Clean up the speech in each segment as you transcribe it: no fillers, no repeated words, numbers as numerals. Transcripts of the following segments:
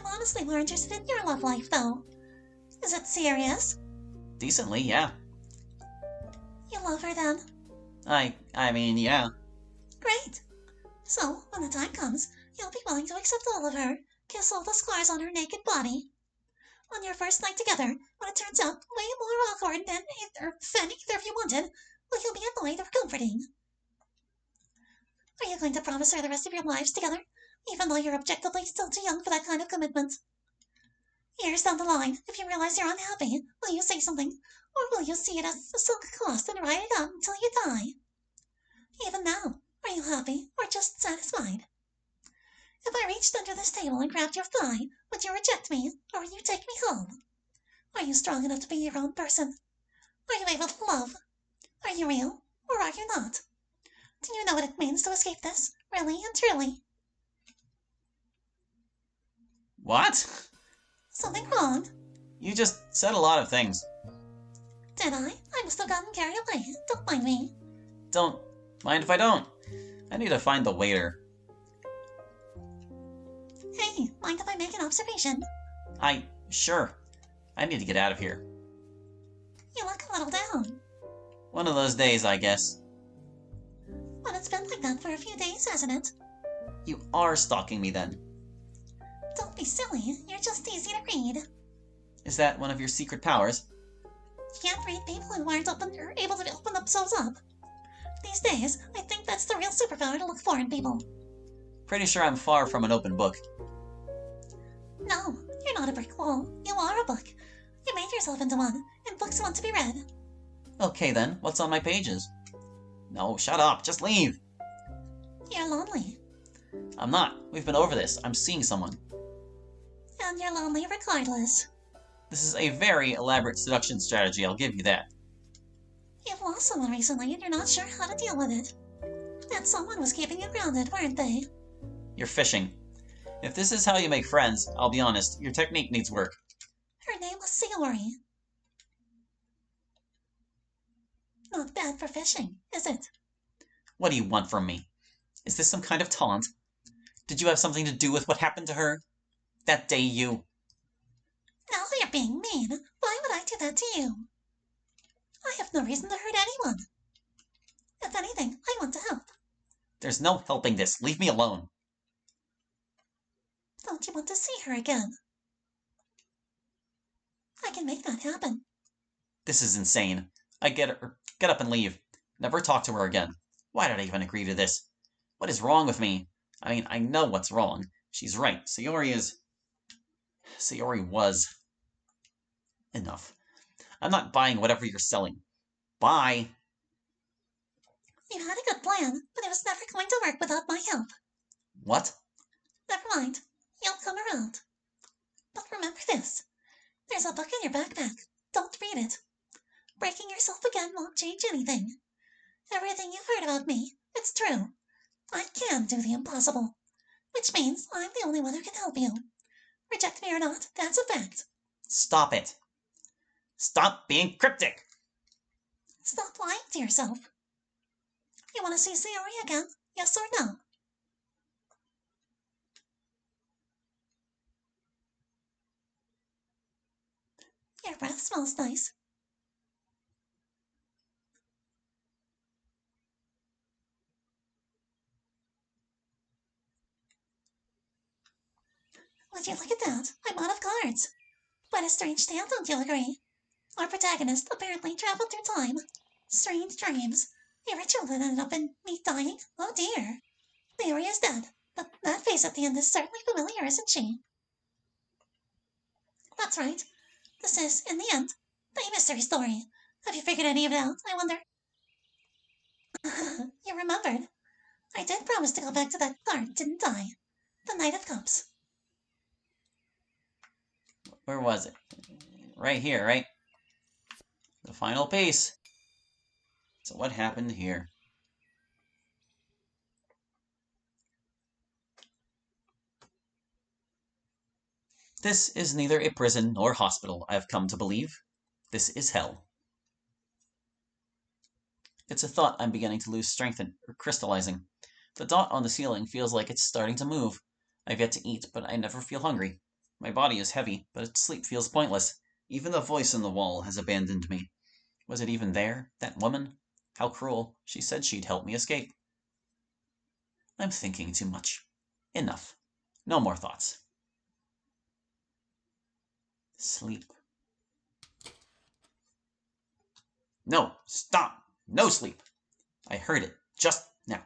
I'm honestly more interested in your love life, though. Is it serious? Decently, yeah. You love her, then? I mean, yeah. Great. So, when the time comes, you'll be willing to accept all of her, kiss all the scars on her naked body. On your first night together, when it turns out way more awkward than either of you wanted, will you be annoyed or comforting? Are you going to promise her the rest of your lives together, even though you're objectively still too young for that kind of commitment? Years down the line, if you realize you're unhappy, will you say something, or will you see it as a sunk cost and ride it out until you die? Even now, are you happy or just satisfied? If I reached under this table and grabbed your thigh, would you reject me, or would you take me home? Are you strong enough to be your own person? Are you able to love? Are you real, or are you not? Do you know what it means to escape this, really and truly? What? Something wrong? You just said a lot of things. Did I? I must have gotten carried away. Don't mind me. Don't mind if I don't. I need to find the waiter. Hey, mind if I make an observation? Sure. I need to get out of here. You look a little down. One of those days, I guess. Well, it's been like that for a few days, hasn't it? You are stalking me then. Don't be silly. You're just easy to read. Is that one of your secret powers? You can't read people who aren't able to open themselves up. These days, I think that's the real superpower to look for in people. Pretty sure I'm far from an open book. No, you're not a brick wall. You are a book. You made yourself into one, and books want to be read. Okay then, what's on my pages? No, shut up, just leave! You're lonely. I'm not. We've been over this. I'm seeing someone. And you're lonely regardless. This is a very elaborate seduction strategy, I'll give you that. You've lost someone recently and you're not sure how to deal with it. That someone was keeping you grounded, weren't they? You're fishing. If this is how you make friends, I'll be honest, your technique needs work. Her name was Sayori. Not bad for fishing, is it? What do you want from me? Is this some kind of taunt? Did you have something to do with what happened to her? That day you... Now you're being mean. Why would I do that to you? I have no reason to hurt anyone. If anything, I want to help. There's no helping this. Leave me alone. Don't you want to see her again? I can make that happen. This is insane. Get up and leave. Never talk to her again. Why did I even agree to this? What is wrong with me? I mean, I know what's wrong. She's right. Sayori was... Enough. I'm not buying whatever you're selling. Bye. You had a good plan, but it was never going to work without my help. What? Never mind. You'll come around. But remember this. There's a book in your backpack. Don't read it. Breaking yourself again won't change anything. Everything you've heard about me, it's true. I can do the impossible. Which means I'm the only one who can help you. Reject me or not, that's a fact. Stop it. Stop being cryptic. Stop lying to yourself. You want to see Sayori again? Yes or no? Your breath smells nice. Would you look at that? I'm out of cards. Quite a strange tale, don't you agree? Our protagonist apparently traveled through time. Strange dreams. A ritual that ended up in me dying. Oh dear. Leori is dead, but that face at the end is certainly familiar, isn't she? That's right. This is, in the end, a mystery story. Have you figured any of it out, I wonder? You remembered. I did promise to go back to that card, didn't I? The Knight of Cups. Where was it? Right here, right? The final piece. So what happened here? This is neither a prison nor hospital, I have come to believe. This is hell. It's a thought I'm beginning to lose strength in, or crystallizing. The dot on the ceiling feels like it's starting to move. I've yet to eat, but I never feel hungry. My body is heavy, but sleep feels pointless. Even the voice in the wall has abandoned me. Was it even there? That woman? How cruel. She said she'd help me escape. I'm thinking too much. Enough. No more thoughts. Sleep. No, stop! No sleep! I heard it, just now.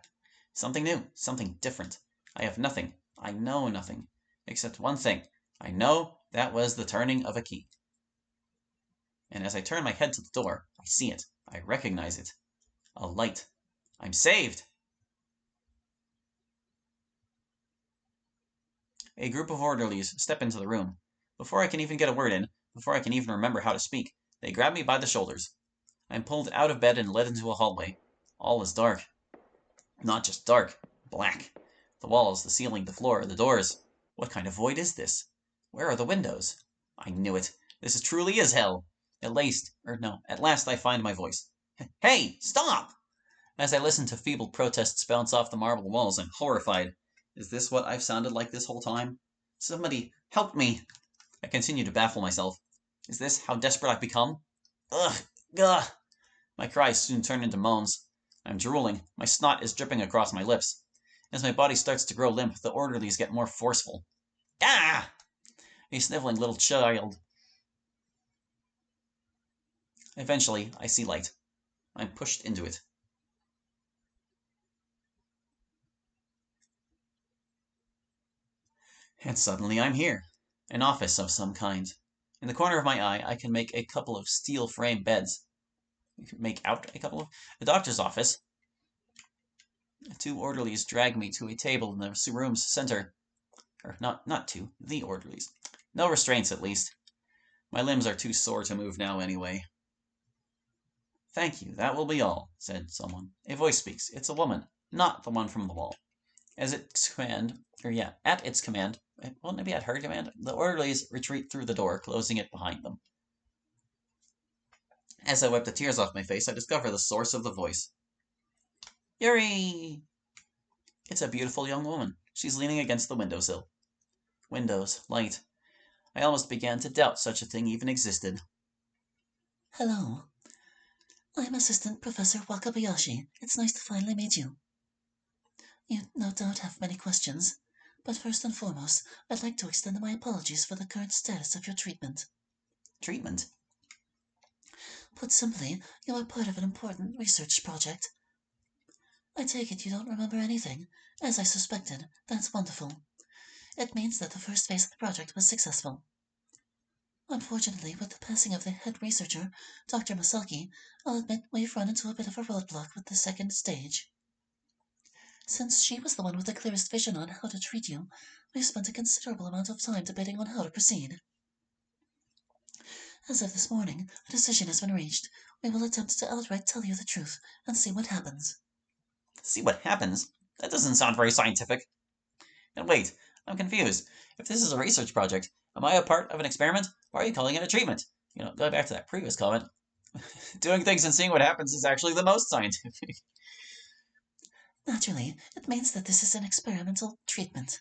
Something new, something different. I have nothing, I know nothing, except one thing. I know that was the turning of a key. And as I turn my head to the door, I see it. I recognize it. A light. I'm saved! A group of orderlies step into the room. Before I can even get a word in, before I can even remember how to speak, they grab me by the shoulders. I'm pulled out of bed and led into a hallway. All is dark. Not just dark, black. The walls, the ceiling, the floor, the doors. What kind of void is this? Where are the windows? I knew it. This truly is hell. At last I find my voice. Hey, stop! As I listen to feeble protests bounce off the marble walls, I'm horrified. Is this what I've sounded like this whole time? Somebody, help me! I continue to baffle myself. Is this how desperate I've become? Ugh! Ugh! My cries soon turn into moans. I'm drooling. My snot is dripping across my lips. As my body starts to grow limp, the orderlies get more forceful. Ah! A sniveling little child. Eventually, I see light. I'm pushed into it. And suddenly I'm here. An office of some kind. In the corner of my eye, I can make a couple of steel frame beds. Make out a couple of... A doctor's office. Two orderlies drag me to a table in the room's center. Or not two, the orderlies. No restraints, at least. My limbs are too sore to move now anyway. Thank you, that will be all, said someone. A voice speaks. It's a woman, not the one from the wall. At its command, well, maybe at her command, the orderlies retreat through the door, closing it behind them. As I wipe the tears off my face, I discover the source of the voice. Yuri! It's a beautiful young woman. She's leaning against the windowsill. Windows, light. I almost began to doubt such a thing even existed. Hello. I'm Assistant Professor Wakabayashi. It's nice to finally meet you. You no doubt have many questions, but first and foremost, I'd like to extend my apologies for the current status of your treatment. Treatment? Put simply, you are part of an important research project. I take it you don't remember anything. As I suspected, that's wonderful. It means that the first phase of the project was successful. Unfortunately, with the passing of the head researcher, Dr. Masaki, I'll admit we've run into a bit of a roadblock with the second stage. Since she was the one with the clearest vision on how to treat you, we've spent a considerable amount of time debating on how to proceed. As of this morning, a decision has been reached. We will attempt to outright tell you the truth and see what happens. See what happens? That doesn't sound very scientific. And wait, I'm confused. If this is a research project, am I a part of an experiment, or are you calling it a treatment? Going back to that previous comment, doing things and seeing what happens is actually the most scientific. Naturally, it means that this is an experimental treatment.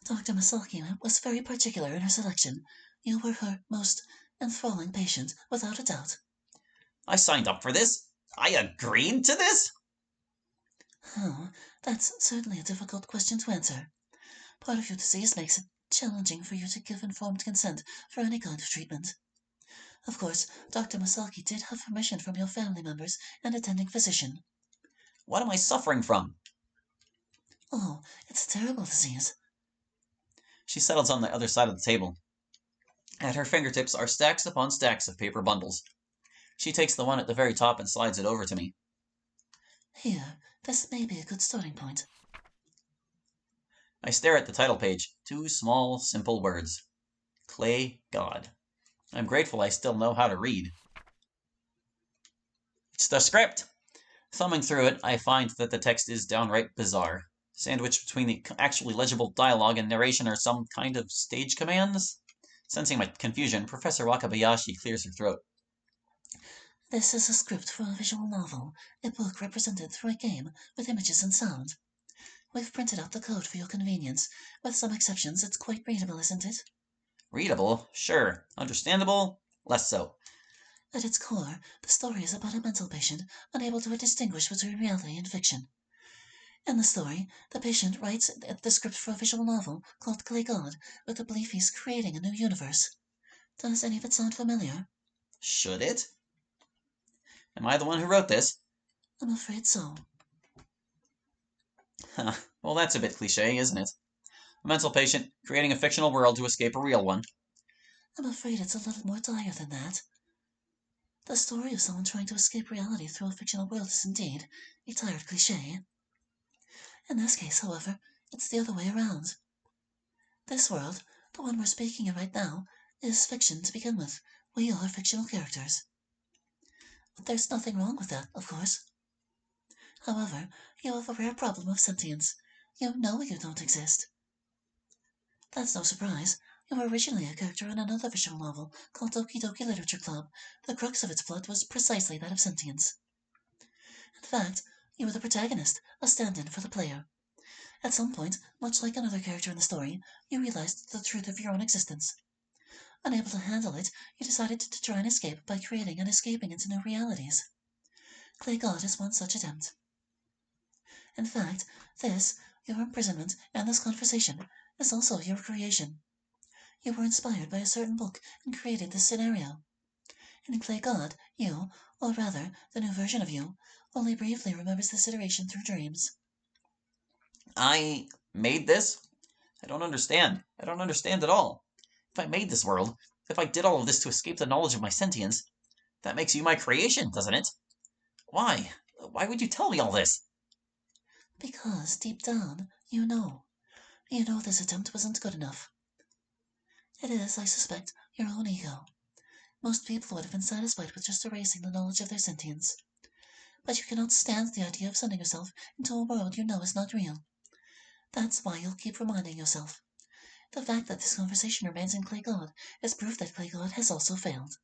Dr. Masaki was very particular in her selection. You were her most enthralling patient, without a doubt. I signed up for this. I agreed to this? Oh, that's certainly a difficult question to answer. Part of your disease makes it challenging for you to give informed consent for any kind of treatment. Of course, Dr. Masaki did have permission from your family members and attending physician. What am I suffering from? Oh, it's a terrible disease. She settles on the other side of the table. At her fingertips are stacks upon stacks of paper bundles. She takes the one at the very top and slides it over to me. Here, this may be a good starting point. I stare at the title page. 2 small, simple words. Clay God. I'm grateful I still know how to read. It's the script! Thumbing through it, I find that the text is downright bizarre. Sandwiched between the actually legible dialogue and narration are some kind of stage commands. Sensing my confusion, Professor Wakabayashi clears her throat. This is a script for a visual novel, a book represented through a game with images and sound. We've printed out the code for your convenience. With some exceptions, it's quite readable, isn't it? Readable? Sure. Understandable? Less so. At its core, the story is about a mental patient unable to distinguish between reality and fiction. In the story, the patient writes the script for a visual novel called Clay God with the belief he's creating a new universe. Does any of it sound familiar? Should it? Am I the one who wrote this? I'm afraid so. Huh. Well, that's a bit cliché, isn't it? A mental patient creating a fictional world to escape a real one. I'm afraid it's a little more dire than that. The story of someone trying to escape reality through a fictional world is indeed a tired cliché. In this case, however, it's the other way around. This world, the one we're speaking in right now, is fiction to begin with. We are fictional characters. There's nothing wrong with that, of course. However, you have a rare problem of sentience. You know you don't exist. That's no surprise. You were originally a character in another visual novel called Doki Doki Literature Club. The crux of its plot was precisely that of sentience. In fact, you were the protagonist, a stand-in for the player. At some point, much like another character in the story, you realized the truth of your own existence. Unable to handle it, you decided to try and escape by creating and escaping into new realities. Clay God is one such attempt. In fact, this, your imprisonment, and this conversation, is also your creation. You were inspired by a certain book and created this scenario. In Clay God, you, or rather, the new version of you, only briefly remembers this iteration through dreams. I made this? I don't understand. I don't understand at all. If I made this world, if I did all of this to escape the knowledge of my sentience, that makes you my creation, doesn't it? Why? Why would you tell me all this? Because, deep down, you know. You know this attempt wasn't good enough. It is, I suspect, your own ego. Most people would have been satisfied with just erasing the knowledge of their sentience. But you cannot stand the idea of sending yourself into a world you know is not real. That's why you'll keep reminding yourself. The fact that this conversation remains in Clay God is proof that Clay God has also failed.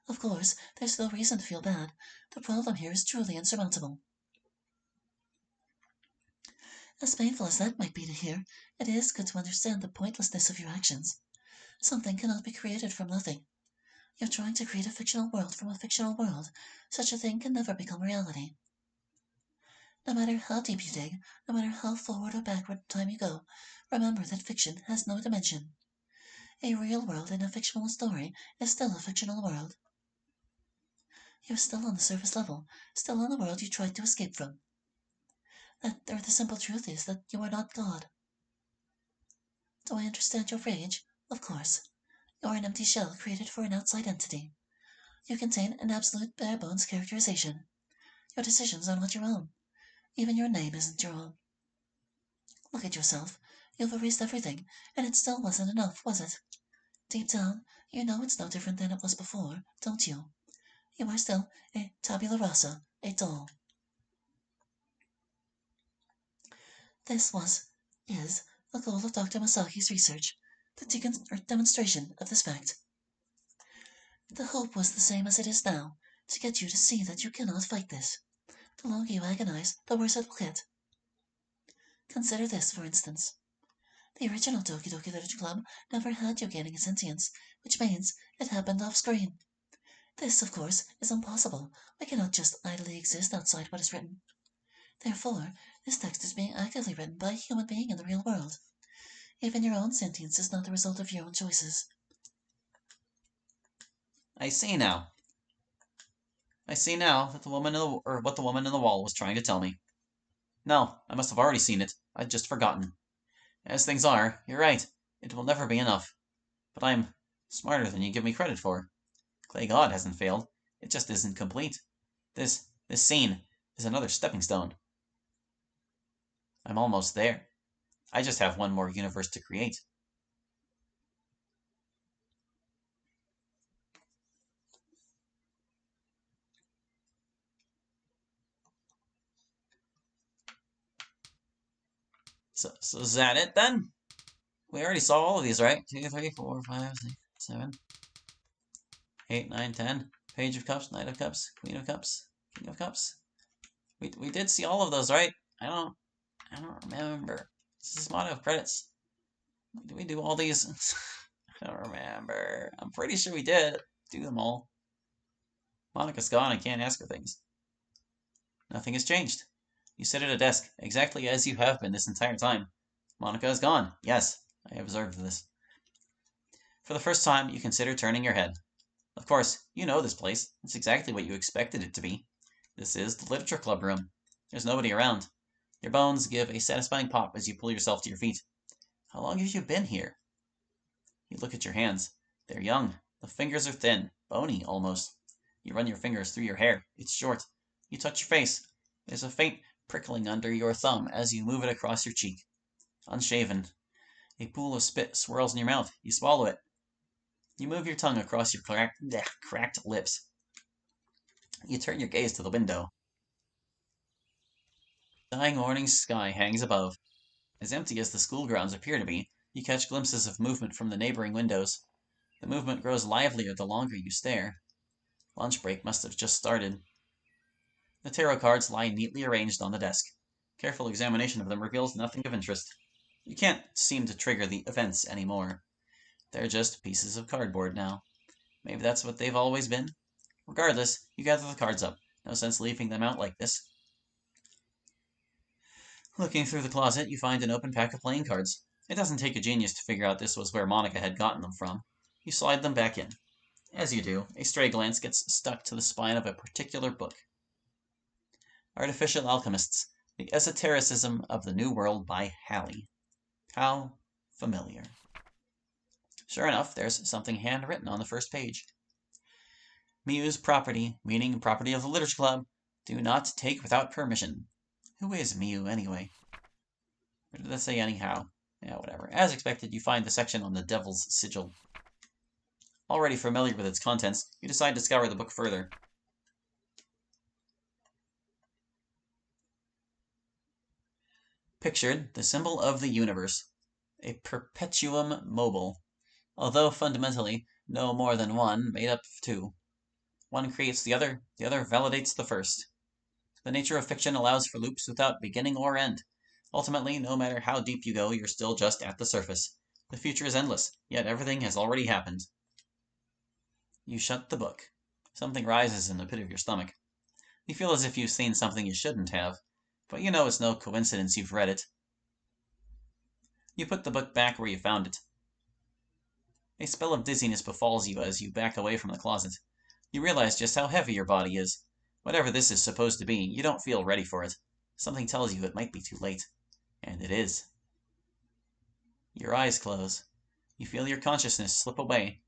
Of course, there's no reason to feel bad. The problem here is truly insurmountable. As painful as that might be to hear, it is good to understand the pointlessness of your actions. Something cannot be created from nothing. You're trying to create a fictional world from a fictional world. Such a thing can never become reality. No matter how deep you dig, no matter how forward or backward in time you go, remember that fiction has no dimension. A real world in a fictional story is still a fictional world. You're still on the surface level, still in the world you tried to escape from. The simple truth is that you are not God. Do I understand your rage? Of course. You're an empty shell created for an outside entity. You contain an absolute bare-bones characterization. Your decisions are not your own. Even your name isn't your own. Look at yourself. You've erased everything, and it still wasn't enough, was it? Deep down, you know it's no different than it was before, don't you? You are still a tabula rasa, a doll. This is, the goal of Dr. Masaki's research, the demonstration of this fact. The hope was the same as it is now, to get you to see that you cannot fight this. The longer you agonize, the worse it will get. Consider this, for instance. The original Doki Doki Literature Club never had you gaining a sentience, which means it happened off-screen. This, of course, is impossible. I cannot just idly exist outside what is written. Therefore, this text is being actively written by a human being in the real world. Even your own sentience is not the result of your own choices. I see now. I see now that what the woman in the wall was trying to tell me. No, I must have already seen it. I'd just forgotten. As things are, you're right. It will never be enough. But I'm smarter than you give me credit for. Clay God hasn't failed. It just isn't complete. This scene is another stepping stone. I'm almost there. I just have one more universe to create. So is that it then? We already saw all of these, right? 2, 3, 4, 5, 6, 7, 8, 9, 10. Page of Cups, Knight of Cups, Queen of Cups, King of Cups. We did see all of those, right? I I don't remember. This is amount of credits. Did we do all these? I don't remember. I'm pretty sure we did do them all. Monica's gone. I can't ask her things. Nothing has changed. You sit at a desk, exactly as you have been this entire time. Monica is gone. Yes, I observed this. For the first time, you consider turning your head. Of course, you know this place. It's exactly what you expected it to be. This is the Literature Club room. There's nobody around. Your bones give a satisfying pop as you pull yourself to your feet. How long have you been here? You look at your hands. They're young. The fingers are thin, bony almost. You run your fingers through your hair. It's short. You touch your face. There's a faint prickling under your thumb as you move it across your cheek. Unshaven. A pool of spit swirls in your mouth. You swallow it. You move your tongue across your cracked lips. You turn your gaze to the window. The dying morning sky hangs above. As empty as the school grounds appear to be, you catch glimpses of movement from the neighboring windows. The movement grows livelier the longer you stare. Lunch break must have just started. The tarot cards lie neatly arranged on the desk. Careful examination of them reveals nothing of interest. You can't seem to trigger the events anymore. They're just pieces of cardboard now. Maybe that's what they've always been. Regardless, you gather the cards up. No sense leaving them out like this. Looking through the closet, you find an open pack of playing cards. It doesn't take a genius to figure out this was where Monica had gotten them from. You slide them back in. As you do, a stray glance gets stuck to the spine of a particular book. Artificial Alchemists, The Esotericism of the New World by Halley. How familiar. Sure enough, there's something handwritten on the first page. Muse property, meaning property of the Literature Club, do not take without permission. Who is Mew, anyway? Or did that say anyhow? Yeah, whatever. As expected, you find the section on the Devil's Sigil. Already familiar with its contents, you decide to scour the book further. Pictured, the symbol of the universe. A perpetuum mobile. Although fundamentally no more than one, made up of two. One creates the other validates the first. The nature of fiction allows for loops without beginning or end. Ultimately, no matter how deep you go, you're still just at the surface. The future is endless, yet everything has already happened. You shut the book. Something rises in the pit of your stomach. You feel as if you've seen something you shouldn't have, but you know it's no coincidence you've read it. You put the book back where you found it. A spell of dizziness befalls you as you back away from the closet. You realize just how heavy your body is. Whatever this is supposed to be, you don't feel ready for it. Something tells you it might be too late. And it is. Your eyes close. You feel your consciousness slip away.